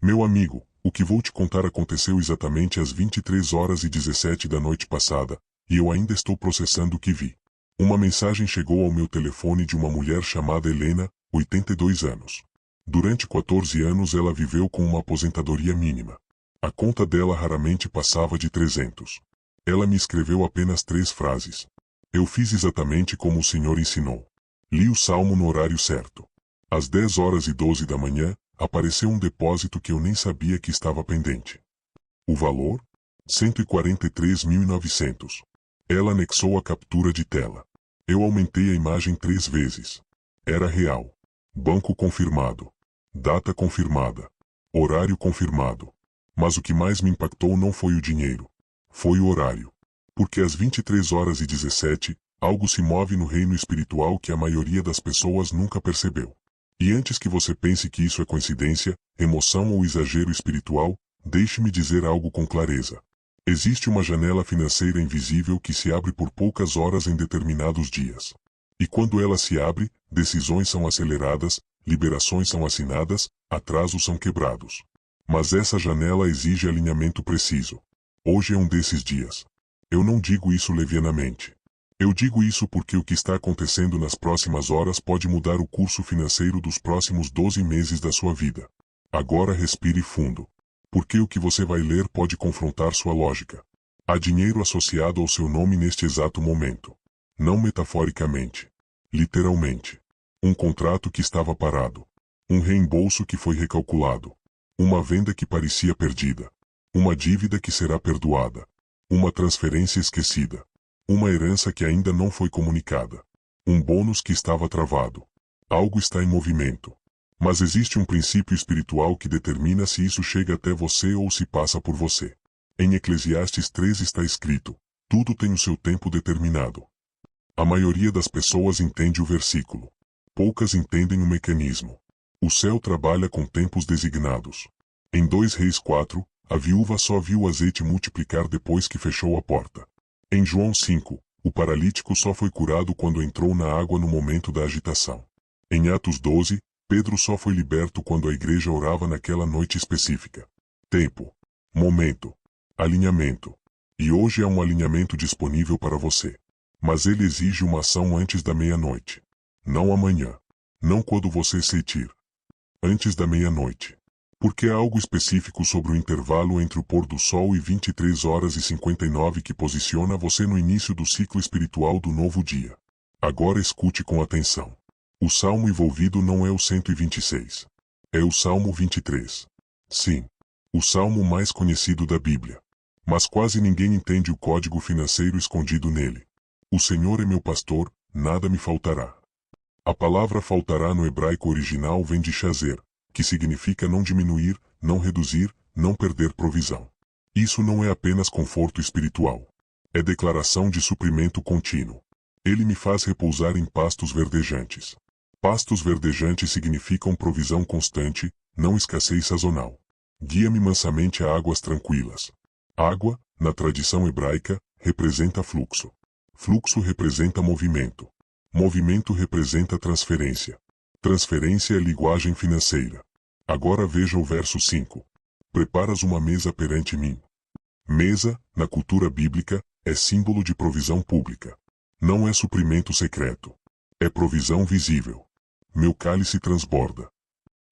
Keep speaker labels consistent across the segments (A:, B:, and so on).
A: Meu amigo, o que vou te contar aconteceu exatamente às 23h17 da noite passada, e eu ainda estou processando o que vi. Uma mensagem chegou ao meu telefone de uma mulher chamada Helena, 82 anos. Durante 14 anos ela viveu com uma aposentadoria mínima. A conta dela raramente passava de 300. Ela me escreveu apenas 3 frases. Eu fiz exatamente como o Senhor ensinou. Li o salmo no horário certo. Às 10h12 da manhã, apareceu um depósito que eu nem sabia que estava pendente. O valor? 143.900. Ela anexou a captura de tela. Eu aumentei a imagem 3 vezes. Era real. Banco confirmado. Data confirmada. Horário confirmado. Mas o que mais me impactou não foi o dinheiro. Foi o horário. Porque às 23h17, algo se move no reino espiritual que a maioria das pessoas nunca percebeu. E antes que você pense que isso é coincidência, emoção ou exagero espiritual, deixe-me dizer algo com clareza. Existe uma janela financeira invisível que se abre por poucas horas em determinados dias. E quando ela se abre, decisões são aceleradas, liberações são assinadas, atrasos são quebrados. Mas essa janela exige alinhamento preciso. Hoje é um desses dias. Eu não digo isso levianamente. Eu digo isso porque o que está acontecendo nas próximas horas pode mudar o curso financeiro dos próximos 12 meses da sua vida. Agora respire fundo. Porque o que você vai ler pode confrontar sua lógica. Há dinheiro associado ao seu nome neste exato momento. Não metaforicamente. Literalmente. Um contrato que estava parado. Um reembolso que foi recalculado. Uma venda que parecia perdida. Uma dívida que será perdoada. Uma transferência esquecida. Uma herança que ainda não foi comunicada. Um bônus que estava travado. Algo está em movimento. Mas existe um princípio espiritual que determina se isso chega até você ou se passa por você. Em Eclesiastes 3 está escrito: tudo tem o seu tempo determinado. A maioria das pessoas entende o versículo. Poucas entendem o mecanismo. O céu trabalha com tempos designados. Em 2 Reis 4, a viúva só viu o azeite multiplicar depois que fechou a porta. Em João 5, o paralítico só foi curado quando entrou na água no momento da agitação. Em Atos 12, Pedro só foi liberto quando a igreja orava naquela noite específica. Tempo, momento, alinhamento. E hoje há um alinhamento disponível para você. Mas ele exige uma ação antes da meia-noite. Não amanhã. Não quando você sentir. Antes da meia-noite. Porque há algo específico sobre o intervalo entre o pôr do sol e 23h59 que posiciona você no início do ciclo espiritual do novo dia. Agora escute com atenção. O salmo envolvido não é o 126. É o Salmo 23. Sim. O salmo mais conhecido da Bíblia. Mas quase ninguém entende o código financeiro escondido nele. O Senhor é meu pastor, nada me faltará. A palavra faltará no hebraico original vem de shazer, que significa não diminuir, não reduzir, não perder provisão. Isso não é apenas conforto espiritual. É declaração de suprimento contínuo. Ele me faz repousar em pastos verdejantes. Pastos verdejantes significam provisão constante, não escassez sazonal. Guia-me mansamente a águas tranquilas. Água, na tradição hebraica, representa fluxo. Fluxo representa movimento. Movimento representa transferência. Transferência é linguagem financeira. Agora veja o verso 5. Preparas uma mesa perante mim. Mesa, na cultura bíblica, é símbolo de provisão pública. Não é suprimento secreto. É provisão visível. Meu cálice transborda.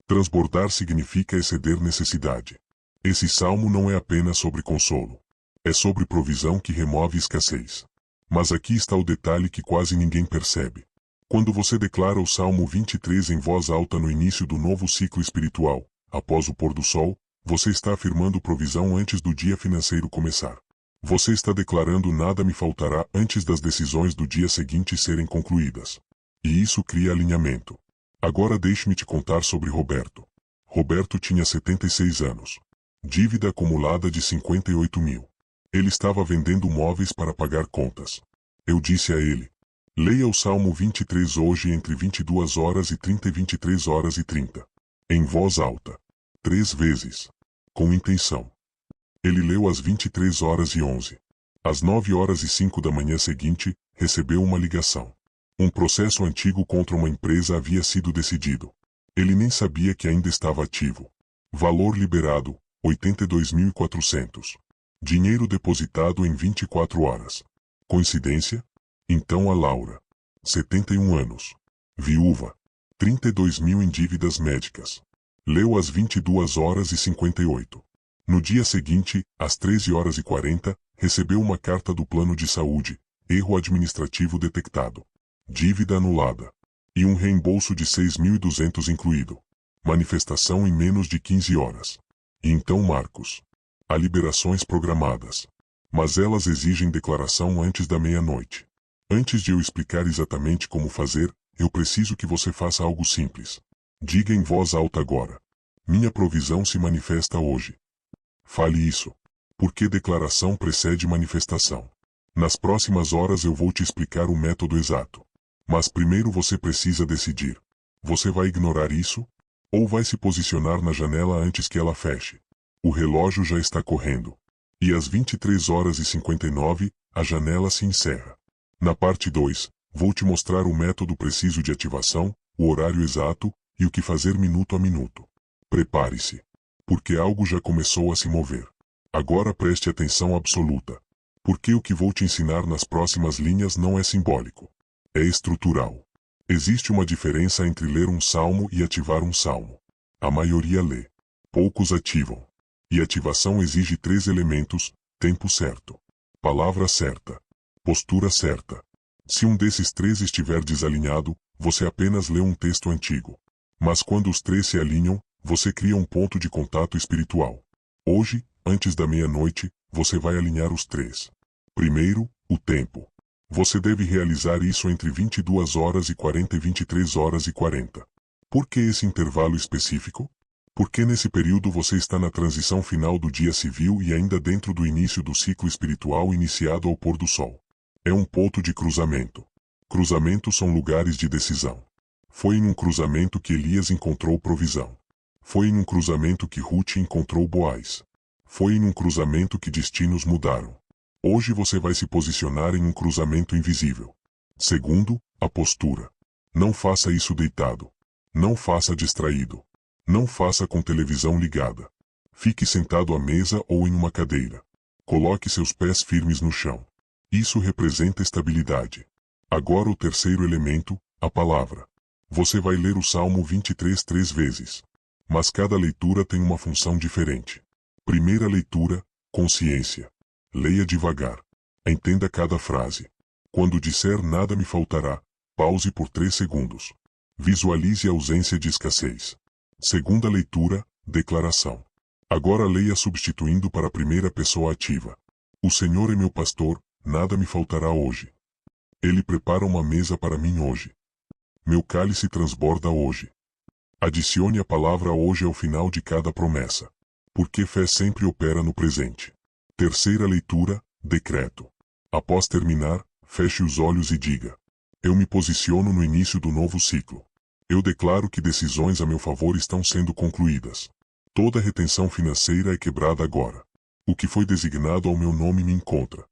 A: Transbordar significa exceder necessidade. Esse salmo não é apenas sobre consolo. É sobre provisão que remove escassez. Mas aqui está o detalhe que quase ninguém percebe. Quando você declara o Salmo 23 em voz alta no início do novo ciclo espiritual, após o pôr do sol, você está afirmando provisão antes do dia financeiro começar. Você está declarando nada me faltará antes das decisões do dia seguinte serem concluídas. E isso cria alinhamento. Agora deixe-me te contar sobre Roberto. Roberto tinha 76 anos. Dívida acumulada de 58 mil. Ele estava vendendo móveis para pagar contas. Eu disse a ele: leia o Salmo 23 hoje entre 22h30 e 23h30. Em voz alta. 3 vezes. Com intenção. Ele leu às 23h11. Às 9h05 da manhã seguinte, recebeu uma ligação. Um processo antigo contra uma empresa havia sido decidido. Ele nem sabia que ainda estava ativo. Valor liberado, 82.400. Dinheiro depositado em 24 horas. Coincidência? Então a Laura. 71 anos. Viúva. 32.000 em dívidas médicas. Leu às 22h58. No dia seguinte, às 13h40, recebeu uma carta do plano de saúde, erro administrativo detectado. Dívida anulada. E um reembolso de 6.200 incluído. Manifestação em menos de 15 horas. E então Marcos. Há liberações programadas. Mas elas exigem declaração antes da meia-noite. Antes de eu explicar exatamente como fazer, eu preciso que você faça algo simples. Diga em voz alta agora. Minha provisão se manifesta hoje. Fale isso. Porque declaração precede manifestação. Nas próximas horas eu vou te explicar o método exato. Mas primeiro você precisa decidir. Você vai ignorar isso? Ou vai se posicionar na janela antes que ela feche? O relógio já está correndo. E às 23h59, a janela se encerra. Na parte 2, vou te mostrar o método preciso de ativação, o horário exato, e o que fazer minuto a minuto. Prepare-se. Porque algo já começou a se mover. Agora preste atenção absoluta. Porque o que vou te ensinar nas próximas linhas não é simbólico. É estrutural. Existe uma diferença entre ler um salmo e ativar um salmo. A maioria lê. Poucos ativam. E ativação exige 3 elementos: tempo certo, palavra certa, postura certa. Se um desses 3 estiver desalinhado, você apenas lê um texto antigo. Mas quando os 3 se alinham, você cria um ponto de contato espiritual. Hoje, antes da meia-noite, você vai alinhar os 3. Primeiro, o tempo. Você deve realizar isso entre 22h40 e 23h40. Por que esse intervalo específico? Porque nesse período você está na transição final do dia civil e ainda dentro do início do ciclo espiritual iniciado ao pôr do sol. É um ponto de cruzamento. Cruzamentos são lugares de decisão. Foi em um cruzamento que Elias encontrou provisão. Foi em um cruzamento que Ruth encontrou Boaz. Foi em um cruzamento que destinos mudaram. Hoje você vai se posicionar em um cruzamento invisível. Segundo, a postura. Não faça isso deitado. Não faça distraído. Não faça com televisão ligada. Fique sentado à mesa ou em uma cadeira. Coloque seus pés firmes no chão. Isso representa estabilidade. Agora o terceiro elemento, a palavra. Você vai ler o Salmo 23 3 vezes. Mas cada leitura tem uma função diferente. Primeira leitura, consciência. Leia devagar. Entenda cada frase. Quando disser nada me faltará, pause por 3 segundos. Visualize a ausência de escassez. Segunda leitura, declaração. Agora leia substituindo para a primeira pessoa ativa. O Senhor é meu pastor, nada me faltará hoje. Ele prepara uma mesa para mim hoje. Meu cálice transborda hoje. Adicione a palavra hoje ao final de cada promessa. Porque fé sempre opera no presente. Terceira leitura, decreto. Após terminar, feche os olhos e diga: eu me posiciono no início do novo ciclo. Eu declaro que decisões a meu favor estão sendo concluídas. Toda retenção financeira é quebrada agora. O que foi designado ao meu nome me encontra.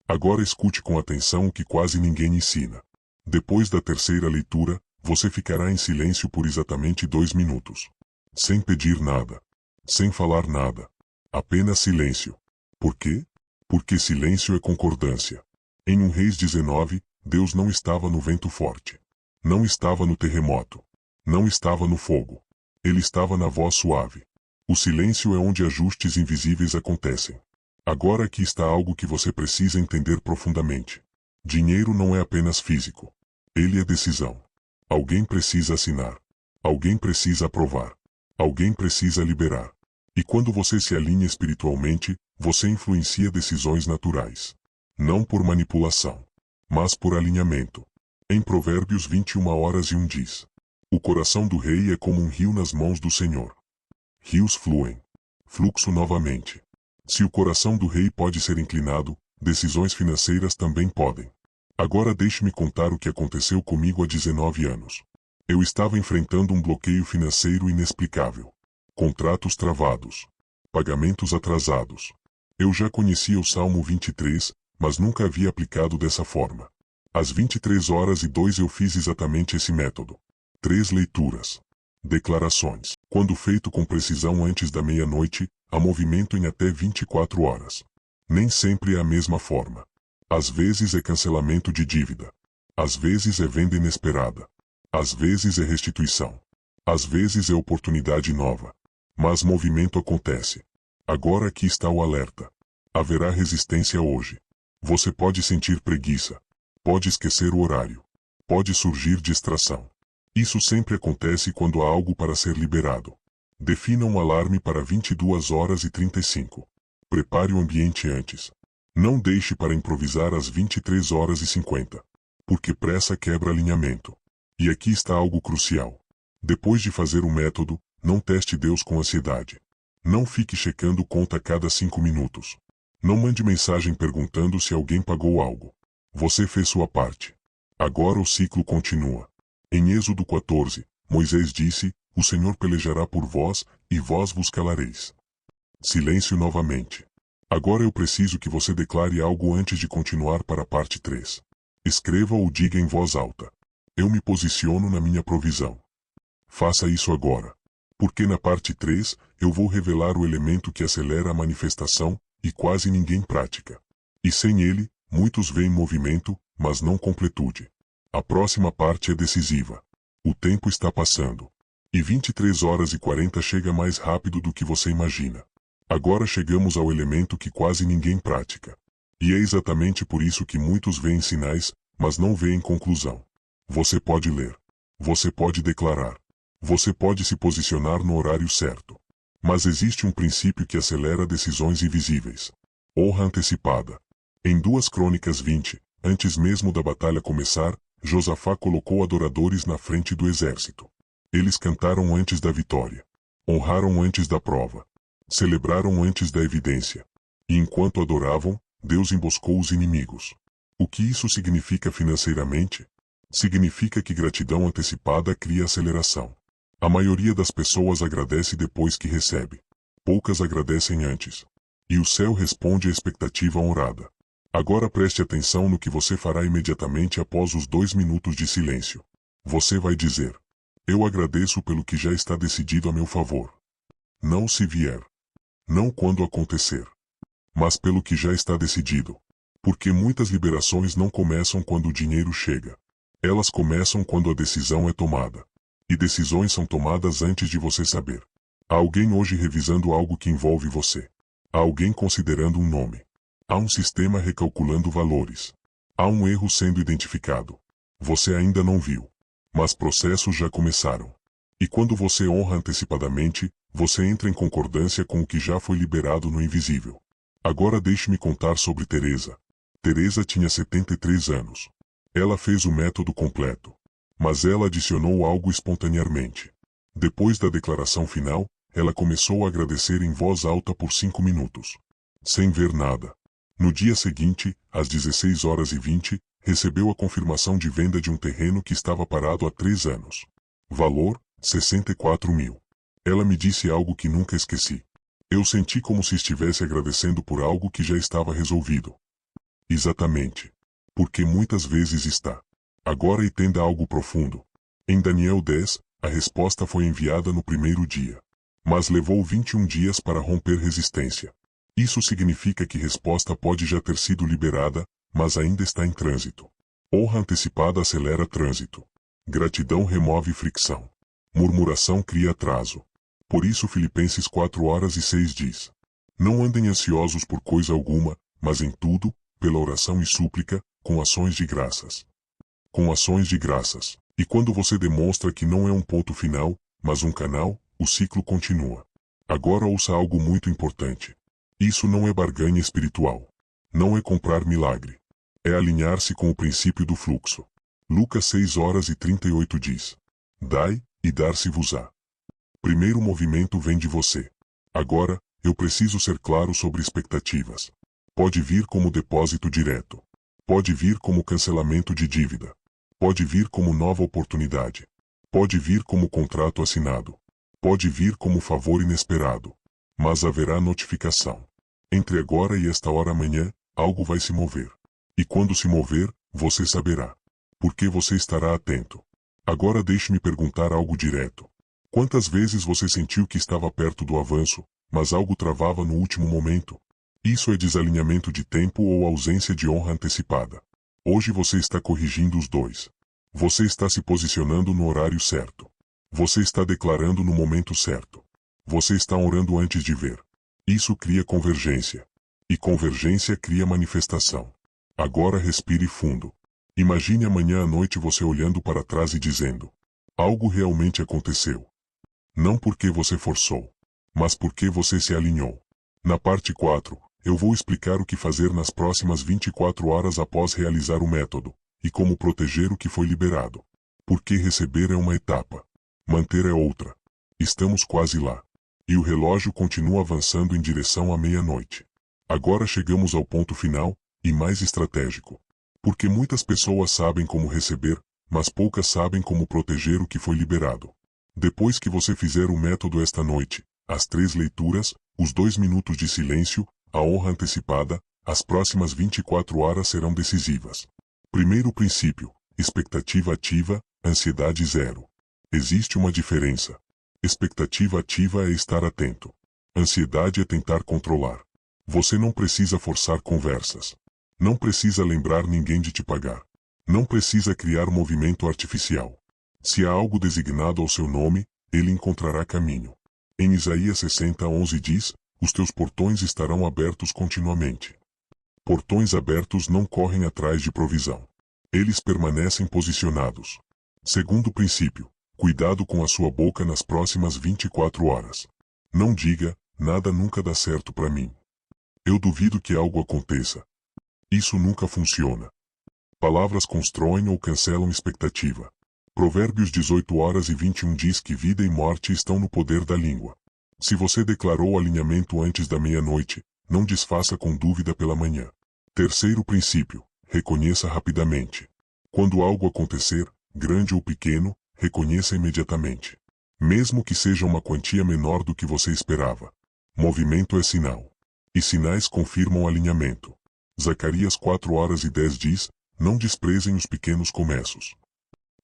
A: Agora escute com atenção o que quase ninguém ensina. Depois da terceira leitura, você ficará em silêncio por exatamente 2 minutos. Sem pedir nada. Sem falar nada. Apenas silêncio. Por quê? Porque silêncio é concordância. Em 1 Reis 19, Deus não estava no vento forte. Não estava no terremoto. Não estava no fogo. Ele estava na voz suave. O silêncio é onde ajustes invisíveis acontecem. Agora aqui está algo que você precisa entender profundamente. Dinheiro não é apenas físico. Ele é decisão. Alguém precisa assinar. Alguém precisa aprovar. Alguém precisa liberar. E quando você se alinha espiritualmente, você influencia decisões naturais. Não por manipulação, mas por alinhamento. Em Provérbios 21h01 diz: o coração do rei é como um rio nas mãos do Senhor. Rios fluem. Fluxo novamente. Se o coração do rei pode ser inclinado, decisões financeiras também podem. Agora deixe-me contar o que aconteceu comigo há 19 anos. Eu estava enfrentando um bloqueio financeiro inexplicável. Contratos travados. Pagamentos atrasados. Eu já conhecia o Salmo 23, mas nunca havia aplicado dessa forma. Às 23h02 eu fiz exatamente esse método. 3 leituras. Declarações. Quando feito com precisão antes da meia-noite, há movimento em até 24 horas. Nem sempre é a mesma forma. Às vezes é cancelamento de dívida. Às vezes é venda inesperada. Às vezes é restituição. Às vezes é oportunidade nova. Mas movimento acontece. Agora aqui está o alerta. Haverá resistência hoje. Você pode sentir preguiça. Pode esquecer o horário. Pode surgir distração. Isso sempre acontece quando há algo para ser liberado. Defina um alarme para 22h35. Prepare o ambiente antes. Não deixe para improvisar às 23h50. Porque pressa quebra alinhamento. E aqui está algo crucial. Depois de fazer o método, não teste Deus com ansiedade. Não fique checando conta a cada 5 minutos. Não mande mensagem perguntando se alguém pagou algo. Você fez sua parte. Agora o ciclo continua. Em Êxodo 14, Moisés disse: "O Senhor pelejará por vós, e vós vos calareis." Silêncio novamente. Agora eu preciso que você declare algo antes de continuar para a parte 3. Escreva ou diga em voz alta: "Eu me posiciono na minha provisão." Faça isso agora. Porque na parte 3, eu vou revelar o elemento que acelera a manifestação, e quase ninguém pratica. E sem ele, muitos veem movimento, mas não completude. A próxima parte é decisiva. O tempo está passando. E 23h40 chega mais rápido do que você imagina. Agora chegamos ao elemento que quase ninguém pratica. E é exatamente por isso que muitos veem sinais, mas não veem conclusão. Você pode ler. Você pode declarar. Você pode se posicionar no horário certo. Mas existe um princípio que acelera decisões invisíveis. Honra antecipada. Em 2 Crônicas 20, antes mesmo da batalha começar, Josafá colocou adoradores na frente do exército. Eles cantaram antes da vitória. Honraram antes da prova. Celebraram antes da evidência. E enquanto adoravam, Deus emboscou os inimigos. O que isso significa financeiramente? Significa que gratidão antecipada cria aceleração. A maioria das pessoas agradece depois que recebe. Poucas agradecem antes. E o céu responde à expectativa honrada. Agora preste atenção no que você fará imediatamente após os 2 minutos de silêncio. Você vai dizer: "Eu agradeço pelo que já está decidido a meu favor." Não se vier. Não quando acontecer. Mas pelo que já está decidido. Porque muitas liberações não começam quando o dinheiro chega. Elas começam quando a decisão é tomada. E decisões são tomadas antes de você saber. Há alguém hoje revisando algo que envolve você. Há alguém considerando um nome. Há um sistema recalculando valores. Há um erro sendo identificado. Você ainda não viu. Mas processos já começaram. E quando você honra antecipadamente, você entra em concordância com o que já foi liberado no invisível. Agora deixe-me contar sobre Teresa. Teresa tinha 73 anos. Ela fez o método completo. Mas ela adicionou algo espontaneamente. Depois da declaração final, ela começou a agradecer em voz alta por 5 minutos. Sem ver nada. No dia seguinte, às 16h20, recebeu a confirmação de venda de um terreno que estava parado há 3 anos. Valor: 64 mil. Ela me disse algo que nunca esqueci. Eu senti como se estivesse agradecendo por algo que já estava resolvido. Exatamente. Porque muitas vezes está. Agora entenda algo profundo. Em Daniel 10, a resposta foi enviada no primeiro dia. Mas levou 21 dias para romper resistência. Isso significa que resposta pode já ter sido liberada, mas ainda está em trânsito. Honra antecipada acelera trânsito. Gratidão remove fricção. Murmuração cria atraso. Por isso Filipenses 4:6 diz: "Não andem ansiosos por coisa alguma, mas em tudo, pela oração e súplica, com ações de graças." Com ações de graças. E quando você demonstra que não é um ponto final, mas um canal, o ciclo continua. Agora ouça algo muito importante. Isso não é barganha espiritual. Não é comprar milagre. É alinhar-se com o princípio do fluxo. Lucas 6:38 diz: "Dai, e dar-se-vos-á." Primeiro movimento vem de você. Agora, eu preciso ser claro sobre expectativas. Pode vir como depósito direto. Pode vir como cancelamento de dívida. Pode vir como nova oportunidade. Pode vir como contrato assinado. Pode vir como favor inesperado. Mas haverá notificação. Entre agora e esta hora amanhã, algo vai se mover. E quando se mover, você saberá. Porque você estará atento. Agora deixe-me perguntar algo direto. Quantas vezes você sentiu que estava perto do avanço, mas algo travava no último momento? Isso é desalinhamento de tempo ou ausência de honra antecipada. Hoje você está corrigindo os dois. Você está se posicionando no horário certo. Você está declarando no momento certo. Você está orando antes de ver. Isso cria convergência. E convergência cria manifestação. Agora respire fundo. Imagine amanhã à noite você olhando para trás e dizendo: algo realmente aconteceu. Não porque você forçou, mas porque você se alinhou. Na parte 4, eu vou explicar o que fazer nas próximas 24 horas após realizar o método, e como proteger o que foi liberado. Porque receber é uma etapa. Manter é outra. Estamos quase lá. E o relógio continua avançando em direção à meia-noite. Agora chegamos ao ponto final, e mais estratégico. Porque muitas pessoas sabem como receber, mas poucas sabem como proteger o que foi liberado. Depois que você fizer o método esta noite, as 3 leituras, os 2 minutos de silêncio, a honra antecipada, as próximas 24 horas serão decisivas. Primeiro princípio: expectativa ativa, ansiedade zero. Existe uma diferença. Expectativa ativa é estar atento. Ansiedade é tentar controlar. Você não precisa forçar conversas. Não precisa lembrar ninguém de te pagar. Não precisa criar movimento artificial. Se há algo designado ao seu nome, ele encontrará caminho. Em Isaías 60:11 diz: os teus portões estarão abertos continuamente. Portões abertos não correm atrás de provisão. Eles permanecem posicionados. Segundo princípio: cuidado com a sua boca nas próximas 24 horas. Não diga: nada nunca dá certo para mim. Eu duvido que algo aconteça. Isso nunca funciona. Palavras constroem ou cancelam expectativa. Provérbios 18:21 diz que vida e morte estão no poder da língua. Se você declarou alinhamento antes da meia-noite, não desfaça com dúvida pela manhã. Terceiro princípio: reconheça rapidamente. Quando algo acontecer, grande ou pequeno, reconheça imediatamente. Mesmo que seja uma quantia menor do que você esperava. Movimento é sinal. E sinais confirmam alinhamento. Zacarias 4:10 diz: não desprezem os pequenos começos.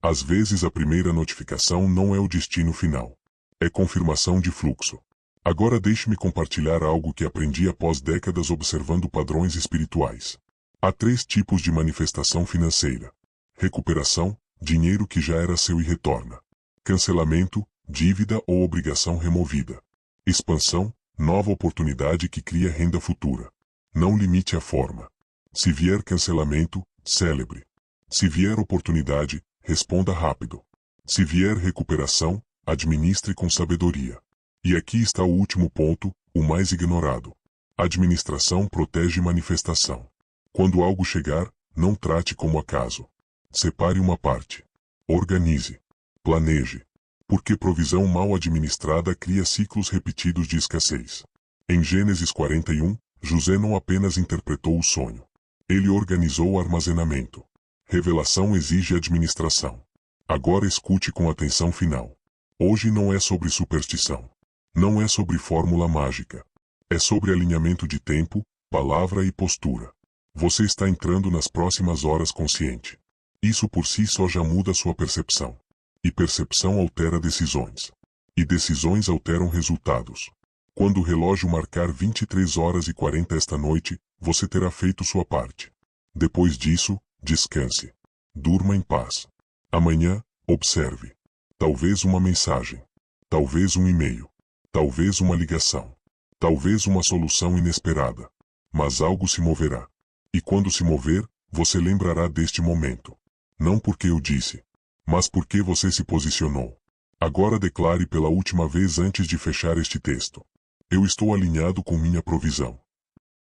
A: Às vezes a primeira notificação não é o destino final. É confirmação de fluxo. Agora deixe-me compartilhar algo que aprendi após décadas observando padrões espirituais. Há 3 tipos de manifestação financeira: recuperação, dinheiro que já era seu e retorna; cancelamento, dívida ou obrigação removida; expansão, nova oportunidade que cria renda futura. Não limite a forma. Se vier cancelamento, celebre. Se vier oportunidade, responda rápido. Se vier recuperação, administre com sabedoria. E aqui está o último ponto, o mais ignorado. Administração protege manifestação. Quando algo chegar, não trate como acaso. Separe uma parte. Organize. Planeje. Porque provisão mal administrada cria ciclos repetidos de escassez. Em Gênesis 41, José não apenas interpretou o sonho. Ele organizou o armazenamento. Revelação exige administração. Agora escute com atenção final. Hoje não é sobre superstição. Não é sobre fórmula mágica. É sobre alinhamento de tempo, palavra e postura. Você está entrando nas próximas horas consciente. Isso por si só já muda sua percepção. E percepção altera decisões. E decisões alteram resultados. Quando o relógio marcar 23h40 esta noite, você terá feito sua parte. Depois disso, descanse. Durma em paz. Amanhã, observe. Talvez uma mensagem. Talvez um e-mail. Talvez uma ligação. Talvez uma solução inesperada. Mas algo se moverá. E quando se mover, você lembrará deste momento. Não porque eu disse, mas porque você se posicionou. Agora declare pela última vez antes de fechar este texto: eu estou alinhado com minha provisão.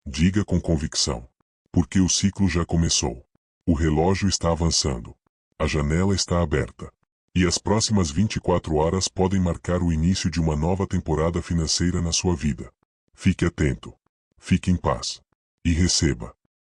A: Diga com convicção. Porque o ciclo já começou. O relógio está avançando. A janela está aberta. E as próximas 24 horas podem marcar o início de uma nova temporada financeira na sua vida. Fique atento. Fique em paz. E receba.